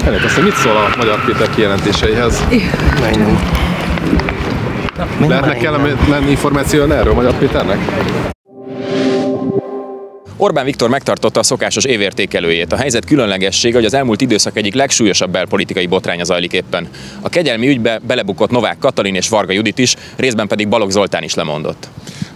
Elég azt, hogy mit szól a Magyar Péter kijelentéseihez? Lehetnek kellemetlen információ erről Magyar Péternek? Orbán Viktor megtartotta a szokásos évértékelőjét. A helyzet különlegessége, hogy az elmúlt időszak egyik legsúlyosabb belpolitikai botránya zajlik éppen. A kegyelmi ügybe belebukott Novák Katalin és Varga Judit is, részben pedig Balogh Zoltán is lemondott.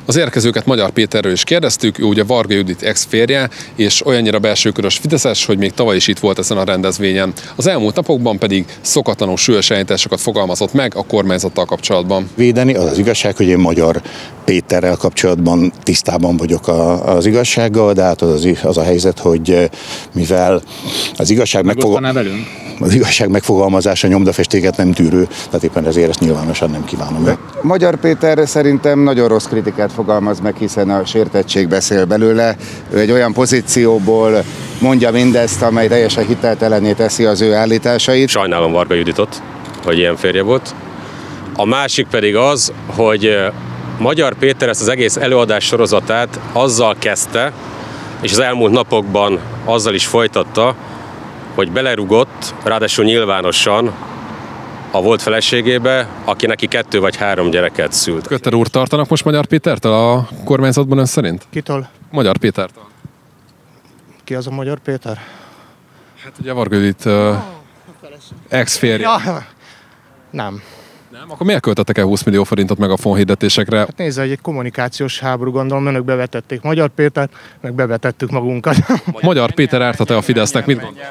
Az érkezőket Magyar Péterről is kérdeztük, ő ugye Varga Judit ex-férje, és olyannyira belsőkörös fideszes, hogy még tavaly is itt volt ezen a rendezvényen. Az elmúlt napokban pedig szokatlanul súlyos állításokat fogalmazott meg a kormányzattal kapcsolatban. Védeni az az igazság, hogy én Magyar Péterrel kapcsolatban tisztában vagyok az igazsággal, de hát az a helyzet, hogy mivel az igazság megfogalmazása nyomdafestéket nem tűrő, tehát éppen ezért ezt nyilvánosan nem kívánom meg. Magyar Péter szerintem nagyon rossz kritikát fogalmaz meg, hiszen a sértettség beszél belőle. Ő egy olyan pozícióból mondja mindezt, amely teljesen hiteltelenné teszi az ő állításait. Sajnálom Varga Juditot, hogy ilyen férje volt. A másik pedig az, hogy Magyar Péter ezt az egész előadás sorozatát azzal kezdte, és az elmúlt napokban azzal is folytatta, hogy belerugott, ráadásul nyilvánosan a volt feleségébe, aki neki 2 vagy 3 gyereket szült. Kötter úr, tartanak most Magyar Pétertől a kormányzatban ön szerint? Kitől? Magyar Pétertől. Ki az a Magyar Péter? Hát ugye Varga Judit ex-férje. Ja, nem. Nem? Akkor miért költöttek el 20 millió forintot megafon-hirdetésekre? Hát nézze, egy kommunikációs háború, gondolom, önök bevetették Magyar Pétert, meg bevetettük magunkat. Magyar Péter ártott-e a Fidesznek? Mit gondol?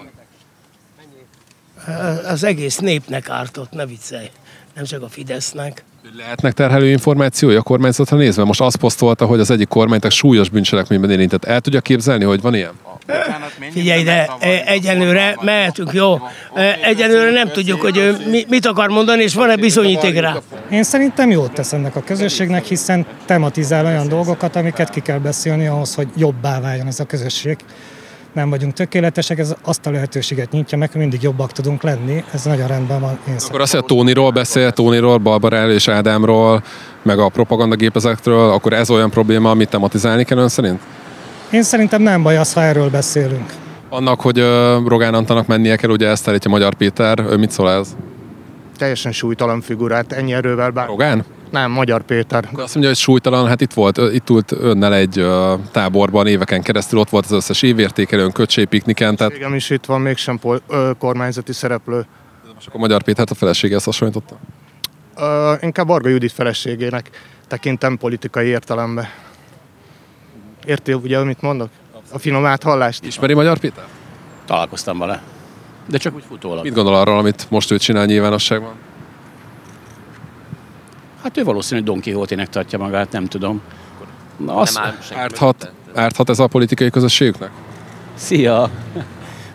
Az egész népnek ártott, ne viccelj, nem csak a Fidesznek. Lehetnek terhelő információi a kormányzatra nézve? Most azt posztolta, hogy az egyik kormánytag súlyos bűncselekményben érintett. El tudja képzelni, hogy van ilyen? Figyelj, de egyenlőre mehetünk, jó? Egyenlőre nem tudjuk, hogy ő mit akar mondani, és van-e bizonyíték rá. Én szerintem jót tesz ennek a közösségnek, hiszen tematizál olyan dolgokat, amiket ki kell beszélni ahhoz, hogy jobbá váljon ez a közösség. Nem vagyunk tökéletesek, ez azt a lehetőséget nyitja meg, hogy mindig jobbak tudunk lenni, ez nagyon rendben van. Akkor azt, hogy Tóniról beszél, Tóniról, Barbaráról és Ádámról, meg a propagandagépezetről, akkor ez olyan probléma, amit tematizálni kell ön szerint? Én szerintem nem baj az, ha erről beszélünk. Annak, hogy Rogán Antalnak mennie kell, ugye ezt állítja Magyar Péter, ő mit szól ez? Teljesen súlytalan figurát, ennyi erővel bár... Rogán? Nem, Magyar Péter. Akkor azt mondja, hogy súlytalan, hát itt ült önnel egy táborban éveken keresztül, ott volt az összes évértékelőn, Köcsé, pikniken. Tehát... Ségem is itt van, mégsem kormányzati szereplő. De most akkor Magyar Pétert a feleségéhez hasonlította? Inkább Varga Judit feleségének tekintem politikai értelemben. Érti ugye, amit mondok? A finom áthallást. Ismeri Magyar Péter? Találkoztam vele. De csak úgy futólag. Mit gondol arról, amit most ő csinál nyilvánosságban? Hát ő valószínű, hogy Don Quixote-nek tartja magát, nem tudom. Na, árthat ez a politikai közösségüknek? Szia!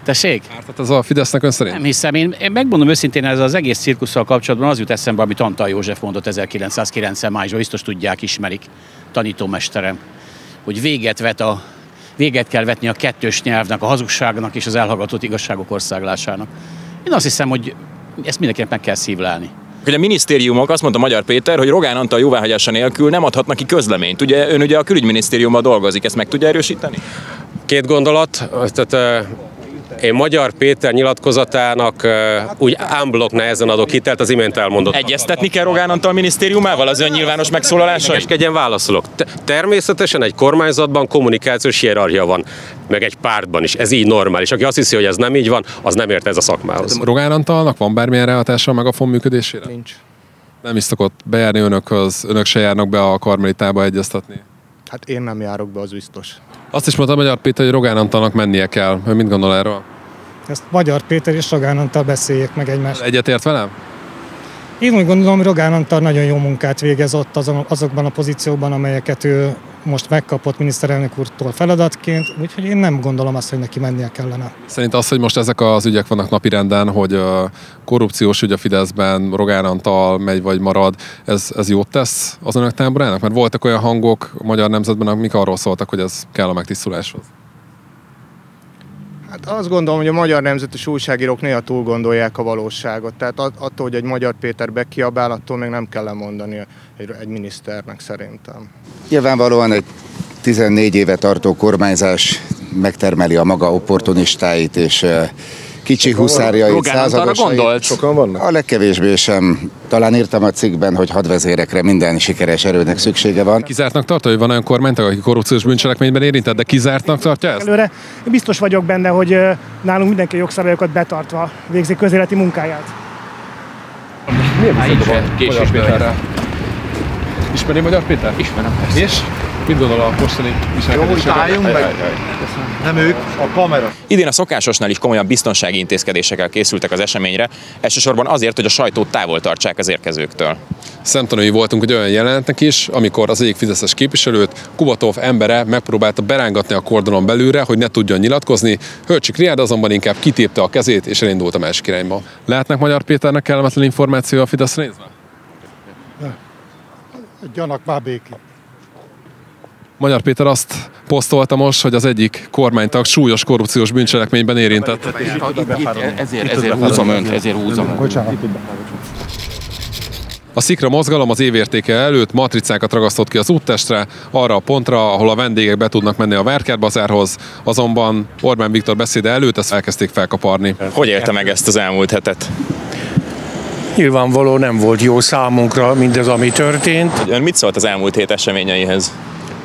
Tessék? Árthat ez a Fidesznek ön szerint? Nem hiszem, én megmondom őszintén, ez az egész cirkusszal kapcsolatban az jut eszembe, amit Antal József mondott 1990 májusban, biztos tudják, ismerik, tanítómesterem, hogy véget kell vetni a kettős nyelvnek, a hazugságnak és az elhallgatott igazságok országlásának. Én azt hiszem, hogy ezt mindenkinek meg kell szívlelni. Hogy a minisztériumok, azt mondta Magyar Péter, hogy Rogán Antal jóváhagyása nélkül nem adhatnak ki közleményt. Ugye ön ugye a külügyminisztériumban dolgozik, ezt meg tudja erősíteni? 2 gondolat, tehát én Magyar Péter nyilatkozatának úgy unblock nehezen adok hitelt, az imént elmondott. Egyeztetni kell Rogán Antal minisztériumával az ön nyilvános megszólalásai? Eskedjen válaszolok. Természetesen egy kormányzatban kommunikációs hierarchia van, meg egy pártban is. Ez így normális. Aki azt hiszi, hogy ez nem így van, az nem ért ez a szakmához. Rogán Antalnak van bármilyen ráhatása a Megafon működésére? Nincs. Nem is szokott bejárni önökhöz, önök se járnak be a Karmelitába egyeztetni? Hát én nem járok be, az biztos. Azt is mondta Magyar Péter, hogy Rogán Antalnak mennie kell. Ő mit gondol erről? Ezt Magyar Péter és Rogán Antal beszéljék meg egymást. Egyetért velem? Én úgy gondolom, hogy Rogán Antal nagyon jó munkát végez ott azokban a pozíciókban, amelyeket ő most megkapott miniszterelnök úrtól feladatként, úgyhogy én nem gondolom azt, hogy neki mennie kellene. Szerint az, hogy most ezek az ügyek vannak napirenden, hogy korrupciós ügy a Fideszben, Rogán Antal megy vagy marad, ez jót tesz az önök táborának? Mert voltak olyan hangok a Magyar Nemzetben, amik arról szóltak, hogy ez kell a megtisztuláshoz. Hát azt gondolom, hogy a magyar nemzetes újságírók néha túl gondolják a valóságot. Tehát attól, hogy egy Magyar Péter bekiabál, attól még nem kell lemondani egy miniszternek szerintem. Nyilvánvalóan egy 14 éve tartó kormányzás megtermeli a maga opportunistáit, és kicsi huszárjait, századosait. Sokan vannak? A legkevésbé sem. Talán írtam a cikkben, hogy hadvezérekre minden sikeres erőnek szüksége van. Kizártnak tartja, hogy van olyan kormánytag, aki korrupciós bűncselekményben érintett, de kizártnak tartja ezt? Előre biztos vagyok benne, hogy nálunk mindenki jogszabályokat betartva végzi közéleti munkáját. Miért viszont Magyar Péterre? Ismeri Magyar Péter? Ismerem. És? Mit gondol a mostani viselkedésről? Álljunk meg! Nem ők, a kamera. Idén a szokásosnál is komolyabb biztonsági intézkedésekkel készültek az eseményre, elsősorban azért, hogy a sajtót távol tartsák az érkezőktől. Szemtanúi voltunk egy olyan jelenetnek is, amikor az egyik fideszes képviselőt Kubatov embere megpróbálta berángatni a kordonon belülre, hogy ne tudjon nyilatkozni. Hölcsik Riád azonban inkább kitépte a kezét és elindult a másik irányba. Lehetnek Magyar Péternek kellemetlen információ a Fideszre nézve? Gyanak már békén. Magyar Péter azt posztolta most, hogy az egyik kormánytag súlyos korrupciós bűncselekményben érintett. Ezért húzom önt, Bocsánat. A Szikra mozgalom az évértéke előtt matricákat ragasztott ki az úttestre, arra a pontra, ahol a vendégek be tudnak menni a Várkert-bazárhoz, azonban Orbán Viktor beszéde előtt ezt elkezdték felkaparni. Hogy élte meg ezt az elmúlt hetet? Nyilvánvaló nem volt jó számunkra mindez, ami történt. Ön mit szólt az elmúlt hét eseményeihez?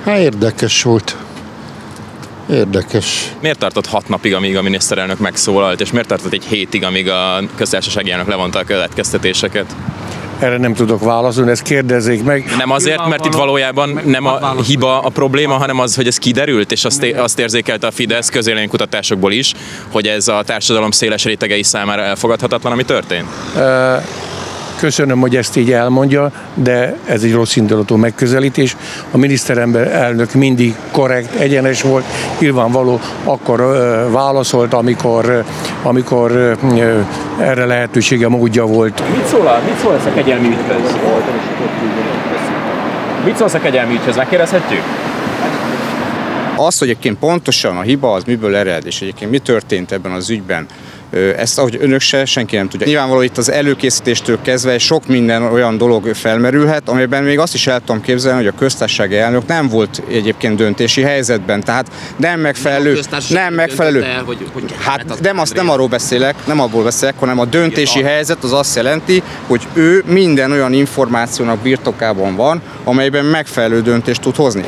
Hát érdekes volt. Érdekes. Miért tartott 6 napig, amíg a miniszterelnök megszólalt, és miért tartott egy hétig, amíg a köztársasági elnök levonta a következtetéseket? Erre nem tudok válaszolni, ezt kérdezzék meg. Nem azért, mert itt valójában nem a hiba a probléma, hanem az, hogy ez kiderült, és azt érzékelte a Fidesz közvéleménykutatásokból is, hogy ez a társadalom széles rétegei számára elfogadhatatlan, ami történt? Köszönöm, hogy ezt így elmondja, de ez egy rossz indulatú megközelítés. A miniszterelnök mindig korrekt, egyenes volt, nyilvánvaló akkor válaszolt, amikor erre lehetősége, módja volt. Mit szól ez a kegyelmi ügyhöz? Mit szólsz a kegyelmi ügyhöz? Megkérdezhetjük? Azt, hogy egyébként pontosan a hiba az miből ered, és egyébként mi történt ebben az ügyben, ezt, ahogy önök senki nem tudja. Nyilvánvaló itt az előkészítéstől kezdve sok minden olyan dolog felmerülhet, amiben még azt is el tudom képzelni, hogy a köztársasági elnök nem volt egyébként döntési helyzetben, tehát nem megfelelő. Hát nem arról beszélek, hanem a döntési helyzet az azt jelenti, hogy ő minden olyan információnak birtokában van, amelyben megfelelő döntést tud hozni.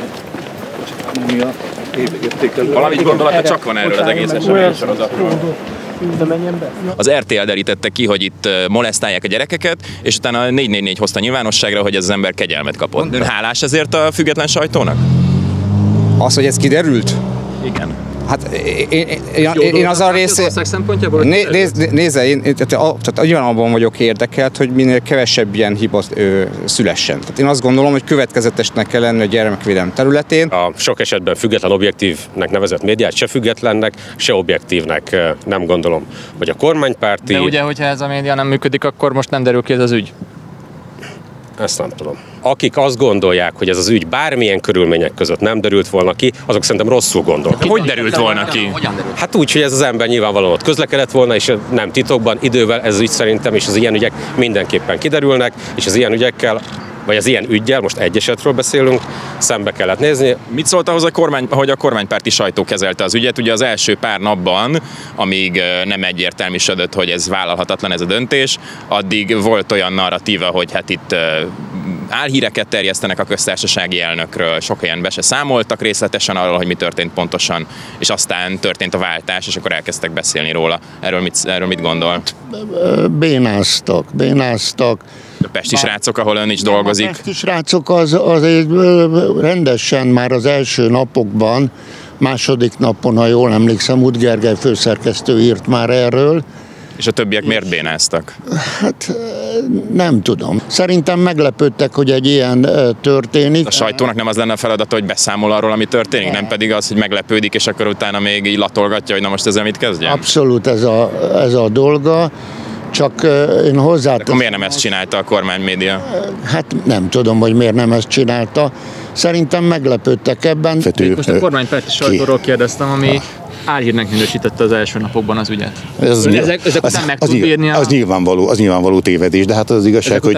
Valamit gondolata csak van erről az egész eseménysorozatról. Az RTL derítette ki, hogy itt molesztálják a gyerekeket, és utána a 444 hozta nyilvánosságra, hogy ez az ember kegyelmet kapott. Ön hálás ezért a független sajtónak? Az, hogy ez kiderült? Igen. Hát én az a része... Nézze, tehát nyilván abban vagyok érdekelt, hogy minél kevesebb ilyen hiba szülessen. Tehát én azt gondolom, hogy következetesnek kell lenni a gyermekvédelem területén. A sok esetben független objektívnek nevezett médiát se függetlennek, se objektívnek nem gondolom, hogy a kormánypárti... De ugye, hogyha ez a média nem működik, akkor most nem derül ki ez az ügy? Ezt nem tudom. Akik azt gondolják, hogy ez az ügy bármilyen körülmények között nem derült volna ki, azok szerintem rosszul gondolnak. Hogy derült volna ki? Hát úgy, hogy ez az ember nyilvánvalóan ott közlekedett volna, és nem titokban, idővel ez az ügy szerintem, és az ilyen ügyek mindenképpen kiderülnek, és az ilyen ügyekkel, vagy az ilyen üggyel, most egy esetről beszélünk, szembe kellett nézni. Mit szólt ahhoz, hogy a kormánypárti sajtó kezelte az ügyet? Ugye az első pár napban, amíg nem egyértelműsödött, hogy ez vállalhatatlan ez a döntés, addig volt olyan narratíva, hogy hát itt álhíreket terjesztenek a köztársasági elnökről, sok helyen be se számoltak részletesen arról, hogy mi történt pontosan, és aztán történt a váltás, és akkor elkezdtek beszélni róla. Erről mit gondol? Bénáztak. A pesti srácok, ahol ön is dolgozik. A pesti srácok az egy rendesen már az első napokban, második napon, ha jól emlékszem, Út Gergely főszerkesztő írt már erről. És a többiek miért bénáztak? Hát nem tudom. Szerintem meglepődtek, hogy egy ilyen történik. A sajtónak nem az lenne a feladata, hogy beszámol arról, ami történik, nem pedig az, hogy meglepődik, és akkor utána még így latolgatja, hogy na most ezzel mit kezdjen? Abszolút ez a dolga. Csak én hozzáteszem. Akkor miért nem ezt csinálta a kormánymédia? Hát nem tudom, hogy miért nem ezt csinálta. Szerintem meglepődtek ebben. Most a kormánypárti sajtóról kérdeztem, ami álhírnek minősítette az első napokban az ügyet. Ezek után meg tud bírni az nyilvánvaló tévedés, de hát az igazság, hogy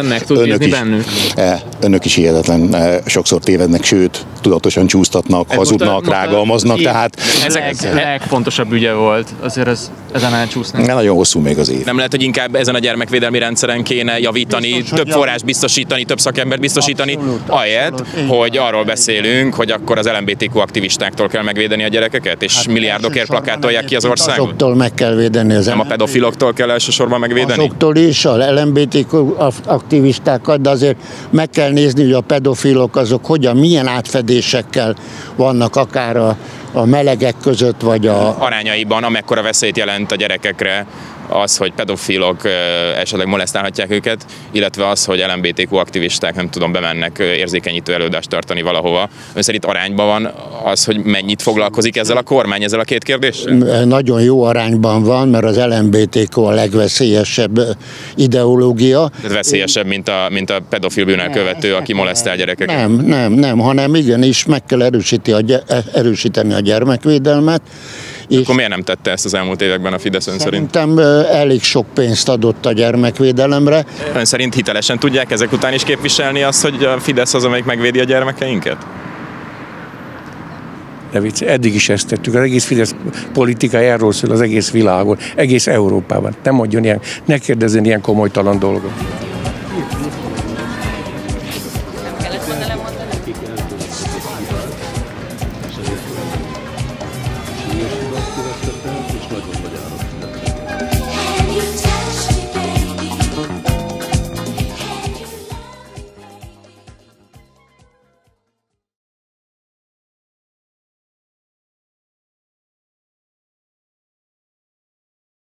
önök is hihetetlen sokszor tévednek, sőt, tudatosan csúsztatnak, hazudnak, rágalmaznak, tehát... Ez legfontosabb ügye volt, azért ezen elcsúsznak. Nagyon hosszú még az év. Nem lehet, hogy inkább ezen a gyermekvédelmi rendszeren kéne javítani, biztos, több forrás biztosítani, több szakembert biztosítani, ahelyett, hogy arról beszélünk, hogy akkor az LMBTQ aktivistáktól kell megvédeni a gyerekeket, és milliárdokért plakátolják ki az országot. Azoktól meg kell védeni Nem a pedofiloktól kell elsősorban megvédeni? Azoktól is, a LMBTQ aktivistákat, de azért meg kell nézni, hogy a pedofilok azok milyen átfedésekkel vannak akár a melegek között, vagy arányaiban, amekkora veszélyt jelent a gyerekekre az, hogy pedofilok esetleg molesztálhatják őket, illetve az, hogy LMBTQ aktivisták, nem tudom, bemennek érzékenyítő előadást tartani valahova. Ön szerint arányban van az, hogy mennyit foglalkozik ezzel a kormány, ezzel a két kérdéssel? Nagyon jó arányban van, mert az LMBTQ a legveszélyesebb ideológia. Ez veszélyesebb, mint a pedofil bűnelkövető, aki molesztál gyerekeket? Nem, hanem igenis meg kell erősíteni a gyermekvédelmet. Akkor miért nem tette ezt az elmúlt években a Fidesz ön szerint? Szerintem elég sok pénzt adott a gyermekvédelemre. Ön szerint hitelesen tudják ezek után is képviselni azt, hogy a Fidesz az, amelyik megvédi a gyermekeinket? De vicc, eddig is ezt tettük. Az egész Fidesz politikája erről szól az egész világon, egész Európában. Nem mondjon ilyen, ne kérdezzen ilyen komolytalan dolgot.